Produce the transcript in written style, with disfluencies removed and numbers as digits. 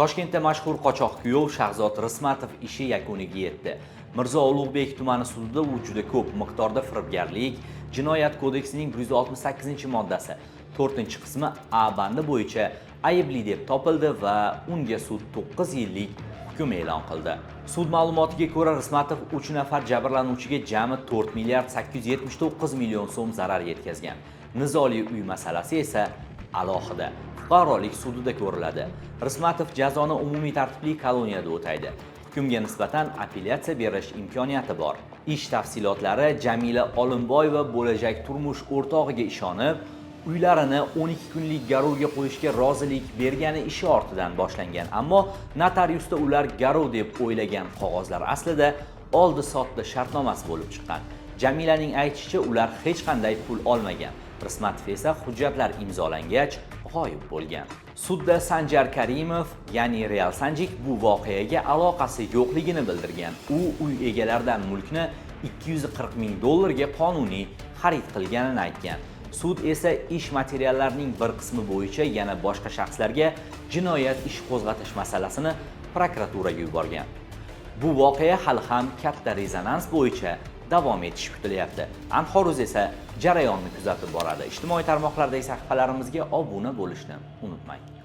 Toshkentda mashhur qochoq kuyov Shahzod Rismatov ishi yakuniga yetdi. Mirzo Ulug'bek tumani sudida u juda ko'p miqdorda firibgarlik, Jinoyat kodeksining 168-moddasi 4-qismi A bandi bo'yicha aybli deb topildi va unga sud 9 yillik hukm e'lon qildi. Sud ma'lumotiga ko'ra, Rismatov 3 nafar jabrlanuvchiga jami 4 milliard 879 million so'm zarar yetkazgan. Nizoli uy masalasi esa alohida fuqarolik sudida ko'riladi. Rismatov jazoni umumiy tartibli koloniyada o'taydi. Hukmga nisbatan apellyatsiya berish imkoniyati bor. Ish tafsilotlari Jamila Olimboyeva bo'lajak turmush o'rtog'iga ishonib, uylarini 12 kunlik garovga qo'yishga rozilik bergani ishi ortidan boshlangan. Ammo notariusda ular garov deb o'ylagan qog'ozlar aslida oldi-sotdi shartnomasi bo'lib chiqqan. Jamilaning aytishicha, ular hech qanday pul olmagan. Rismatov esa hujjatlar imzolangach g'oyib bo'lgan. Sudda Sanjar Karimov, ya'ni Real Sanjik bu voqeaga aloqasi yo'qligini bildirgan. U uy egalaridan mulkni 240 ming dollarga qonuniy xarid qilganini aytgan. Sud esa ish materiallarining bir qismi bo'yicha yana boshqa shaxslarga jinoyat ishi qo'zg'atish masalasini prokuraturaga yuborgan. Bu voqea hali ham katta rezonans bo'yicha davom etishi kutilyapti. Anxoruz esa jarayonni kuzatib boradi. Ijtimoiy tarmoqlardagi sahifalarimizga obuna bo'lishni unutmang.